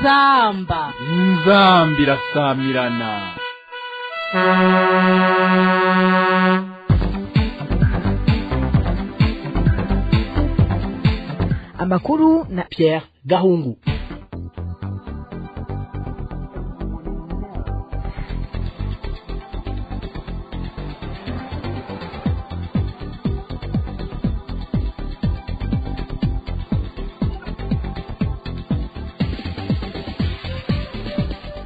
inzamba irasamirana. Amakuru na Pierre Gahungu.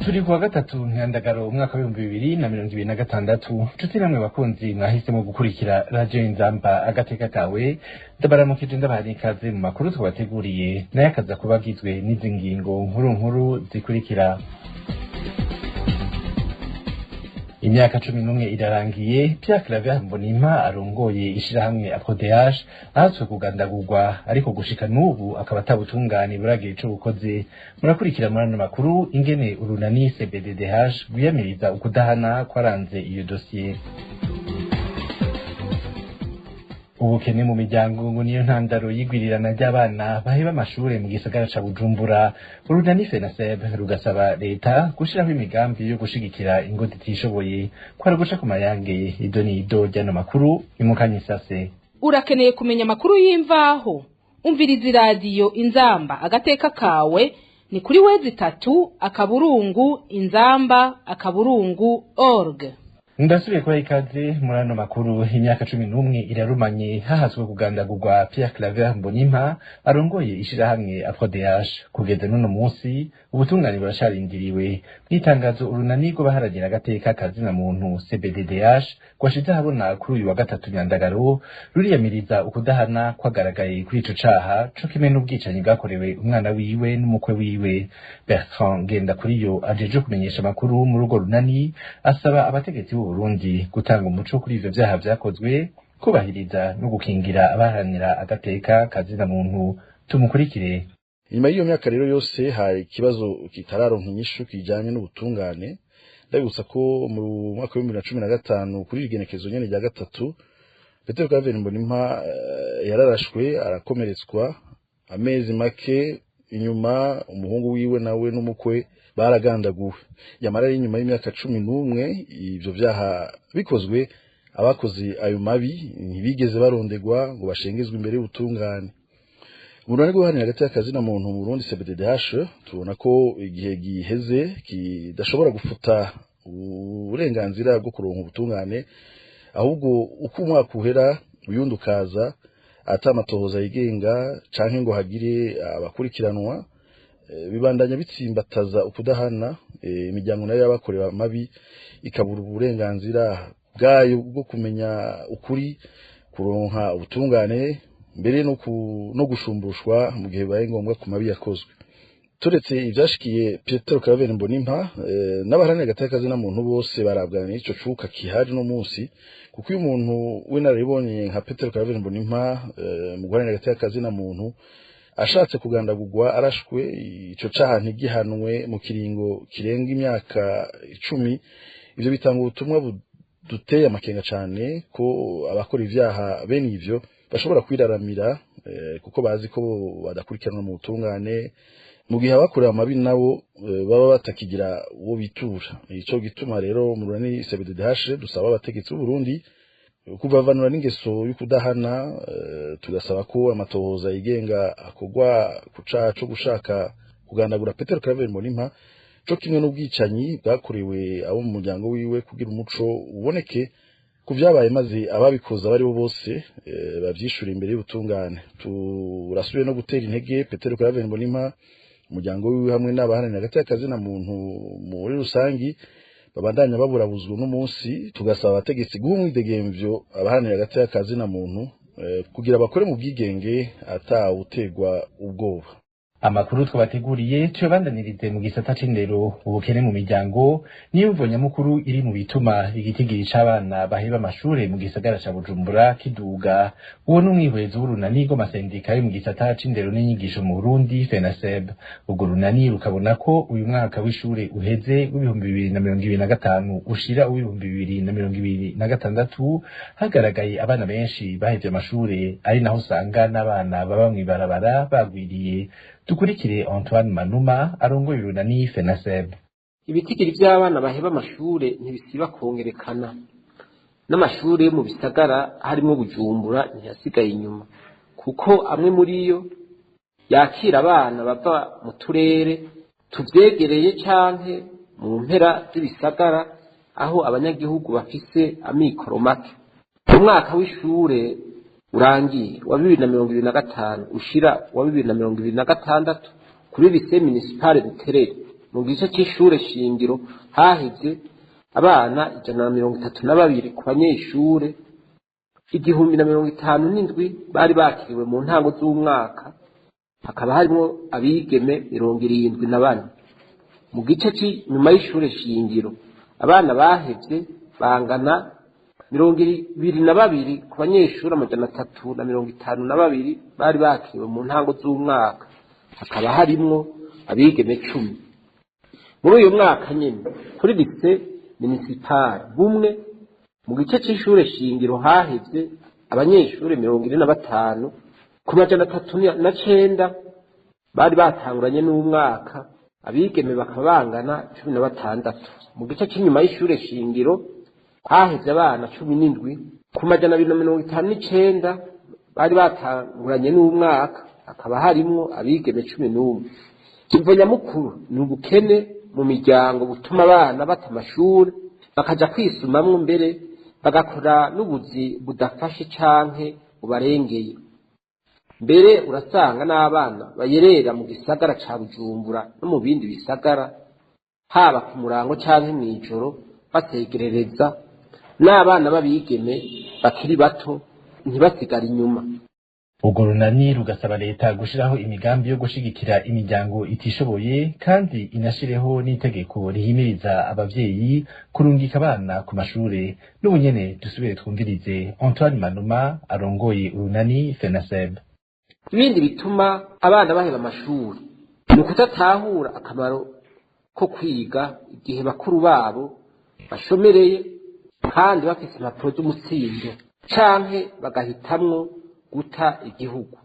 Turi kuwa gatatu Myandagaro umwaka wa 2026. Nshuti namwe bakunzi mwahisemo gukurikira radio Inzamba agateka kawe, ndabaramukije ndabaha ikaze mu makuru twabateguriye naye akaza kubagizwe n'izi ngingo nkuru zikurikira. Imyaka 11 irarangiye Pierre Claver Mbonimpa arongoye ishirahamwe APODH ahatswe kugandagurwa, ariko gushika n'ubu akaba atabutungane buragiye ico bukoze. Murakurikira muri ano makuru ingene urunani CBDDH rwiyamiriza ukudahana kwaranze iyo dossier. Ubukene mu miryango ngo niyo ntandaro y'igwirirana ry'abana baheba amashure mu gisagara ca Bujumbura. Urunani FENASEB rugasaba leta gushiraho imigambi yo gushigikira ingo zitishoboye kwara guca ku mayange. Ido ni ido ry'ano makuru imukanye sase. Urakeneye kumenya amakuru y'imvaho? Umviriza radio Inzamba agateka kawe ni kuri wezi3:inzamba.org. Ndasubiye kwa ikaze muri ano makuru. Imyaka 11 irarumanye hahazwe kugandagurwa Pierre Claver Mbonimpa arongoye ishirahamwe APODH. Kugeza n'uno munsi ubutungane burasharindiriwe. Mwitangazo urunani rwo baharagira agateka kazina muntu CBDDH kwashize habona kuri uyu wa gatatu Myandagaro ruriyamiriza ukudahana kwagaragaye kuri ico caha co kimwe n'ubwicanyi bwakorewe umwana wiwe n'umukwe wiwe. Bertrand Ngendakuriyo ajeje kumenyesha makuru mu rugo runani asaba abategetsi Burundi gutanga umuco kuri ivyo vyaha vyakozwe, kubahiriza no gukingira abaharanira agateka kazina muntu. Tumukurikire. Nyuma y'iyo myaka rero yose hari ikibazo kitararonka inyishu kijanye n'ubutungane. Ndabibutsa ko mu mwaka wa 2015 kuri igenekezo nyene rya gatatu Pierre Claver Mbonimpa yararashwe arakomeretswa. Amezi make inyuma umuhungu wiwe nawe n'umukwe baragandaguwe. Yamara inyuma y'imyaka 11 ivyo vyaha bikozwe, abakozi ayo mabi ntibigeze barondegwa ngo bashengezwe imbere y'ubutungane. Urunani rw'abaharanira agateka kazina muntu mu Burundi CBDDH tubona ko igihe giheze kidashobora gufuta uburenganzira bwo kuronka ubutungane, ahubwo uko umwaka uhera uyundi ukaza atamatohoza yigenga canke ngo hagire abakurikiranwa, bibandanya bitsimbataza ukudahana. Imiryango nayo yabakorewe amabi ikabura uburenganzira bwayo bwo kumenya ukuri, kuronka ubutungane, mbere no gushumbushwa mu gihe baye ngombwa ku mabi yakozwe. Turetse ivyashikiye Pierre Claver Mbonimpa, n'abaharanira agateka kazina muntu bose barabwana n'ico cuka kihari no munsi, kuko uyu muntu w'inararibonye nka Pierre Claver Mbonimpa mu guharanira agateka kazina muntu ashatse kugandagurwa arashwe, ico caha ntigihanwe mu kiringo kirenga imyaka 10. Ivyo bitanga ubutumwa buduteye amakenga cane ko abakora ivyaha bene ivyo bashobora kwiraramira, kuko bazi ko badakurikiranwa mu butungane, mu gihe abakorewe amabi nabo baba batakigira uwo bitura. Ico gituma rero mu runani CBDDH dusaba abategetsi b'u Burundi kuvavanura n'ingeso y'ukudahana. Tugasaba ko amatohoza yigenga akogwa kuca co gushaka kugandagura Pierre Claver Mbonimpa, co kimwe n'ubwicanyi bwakorewe abo mu muryango wiwe, kugira umuco uboneke ku vyabaye, maze ababikoza bari bo bose bavyishura imbere y'ubutungane. Turasubiye no gutera intege Pierre Claver Mbonimpa, umuryango wiwe hamwe n'abaharanira agateka kazina muntu muri rusangi babandanya baburabuzwa n'umunsi. Tugasaba abategetsi guha umwidegemvyo abaharanira agateka kazina muntu kugira bakore mu bwigenge atawutegwa ubwoba. Amakuru twabateguriye tuyabandanirize mu gisata c'indero. Ubukene mu miryango niyo mvo nyamukuru iri mu bituma igitigiri c'abana baheba amashure mu gisagara ca Bujumbura kiduga. Uwo n'umwihwezo w'urunani rw'amasendika yo mu gisata c'indero n'inyigisho mu Burundi FENASEB. Urwo runani rukabona ko uyu mwaka w'ishure uheze w'2025 ushira w'2026 hagaragaye abana benshi bahevye amashure, ari naho usanga n'abana baba mw'ibarabara bagwiriye. dukurikire Antoine Manuma arongoye urunani FENASEB. Ibitigiri by'abana baheba amashure ntibisiba kongerekana, n'amashure yo mu bisagara harimo Bujumbura ntiyasigaye inyuma, kuko amwe muri yo yakira abana bava mu turere tuvyegereye canke mu mpera z'ibisagara aho abanyagihugu bafise amikoro make. Mu mwaka w'ishure urangiye wa 2025 ushira wa 2026 kuri lycée municipale de Terere mu gice c'ishure shingiro haheze abana 132 ku banyeshure 1057 bari bakiriwe mu ntango z'umwaka, hakaba harimo abigeme 74. Mu gice nyuma y'ishure shingiro abana bahevye bangana 22 ku banyeshure 352 bari bakiriwe mu ntango z'umwaka, hakaba harimo abigeme 10. Muri uyu mwaka nyene kuri lycée municipale bumwe mu gice c'ishure shingiro hahevye abanyeshure 45 ku 309 bari batanguranye n'umwaka, abigeme bakaba bangana 16. Mu gice cy'inyuma y'ishure shingiro hahevye abana 17 ku 259 bari batanguranye n'umwaka, hakaba harimo abigeme 11. Imvo nyamukuru ni ubukene mu miryango butuma abana bata amashure bakaja kwisumamwo, mbere bagakora n'ubuzi budafashe canke bubarengeye. Mbere urasanga n'abana bayerera mu gisagara ca Bujumbura no mu bindi bisagara haba ku murango canke mw'ijoro bategerereza, n'abana babigeme bakiri bato ntibasigara inyuma. Urwo runani rugasaba leta gushiraho imigambi yo gushigikira imiryango itishoboye kandi inashireho n'itegeko rihimiriza abavyeyi kurungika abana ku mashure. N'ubunyene dusubire twumvirize Antoine Manuma arongoye urunani FENASEB. Ibindi bituma abana baheba amashuri ni ukudatahura akamaro ko kwiga igihe bakuru babo bashomereye kandi bafite impapuro z'umutsindo, canke bagahitamwo guta igihugu.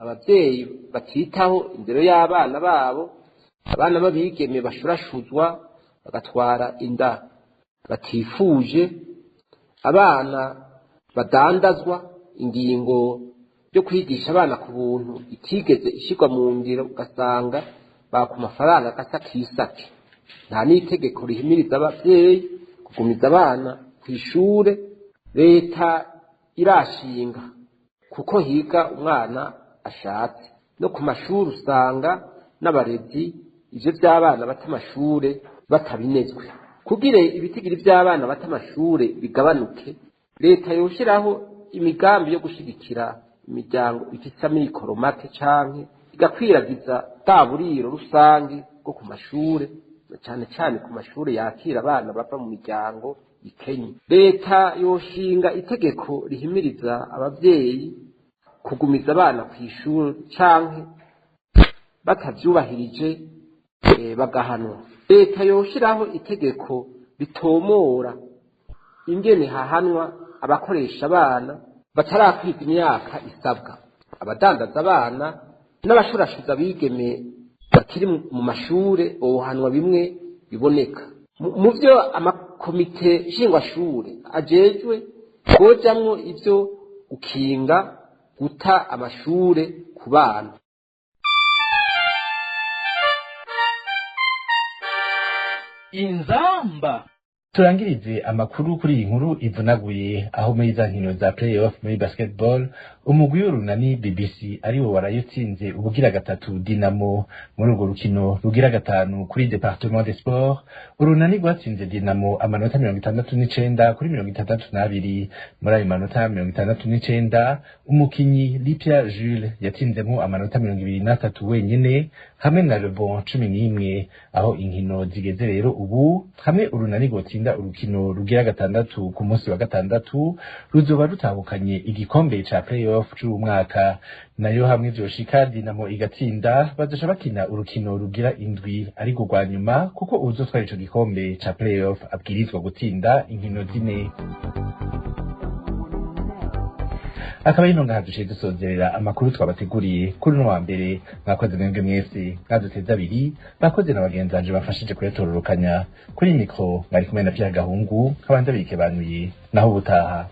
Abavyeyi batitaho indero y'abana babo, abana babigeme bashurashuzwa bagatwara inda batifuje, abana badandazwa, ingingo yo kwigisha abana ku buntu itigeze ishirwa mu ngiro, ugasanga baka amafaranga gasa kisake. Nta n'itegeko rihimiriza abavyeyi kugumiza abana kw'ishure leta irashinga, kuko higa umwana ashatse. No ku mashuri usanga n'abarezi ivyo vy'abana bata amashure batabinezwe. Kugira ibitigiri vy'abana bata amashure bigabanuke, leta yoshiraho imigambi yo gushigikira imiryango ifise amikoro make canke igakwiragiza bwa buriro rusange bwo ku mashure, cane cane ku mashure yakira abana bava mu miryango ikenye. Leta yoshinga itegeko rihimiriza abavyeyi kugumiza abana kw'ishure canke batavyubahirije bagahanwa. Leta yoshiraho itegeko ritomora ingene hahanwa abakoresha abana batarakwiza imyaka isabwa, abadandaza abana n'abashurashuza bigeme bakiri mu mashure bohanwa bimwe biboneka. Mu vyo amakomite shingwashure ajejwe kojamwo ivyo gukinga guta amashure ku bana. Inzamba. Turangirize amakuru kuri iyi nkuru ivunaguye, aho muri za nkino za playoff muri basketball umugwi w'urunani BBC ariwo warayutsinze ubugira gatatu Dinamo. Muri urwo rukino rugira gatanu kuri Departement des Sports, urunani rwatsinze Dinamo amanota 69 kuri 62. Muri ayo manota 69 umukinyi Lipia Jules yatsinzemo amanota 23 wenyene hamwe na Lebon 11. Aho inkino zigeze rero ubu, hamwe urunani gotsinda urukino rugira gatandatu ku munsi wa gatandatu, ruzoba rutahukanye igikombe ca playoff c'umwaka. Nayo hamwe vyoshika Dinamo igatsinda, bazoca bakina urukino rugira indwi ariko rwa nyuma, kuko uzotwara ico gikombe ca playoff abwirizwa gutsinda inkino zine. akaba ari nonga hadushiye dusozerera amakuru twabateguriye kuri no wa mbere. Mwakoze mwebwe mwese mwaduteze abiri, bakoze na bagenzanje bafashije kuyatororokanya. Kuri mikro bari kumwe na Pierre Gahungu, nkabandi bikebanuye naho ubutaha.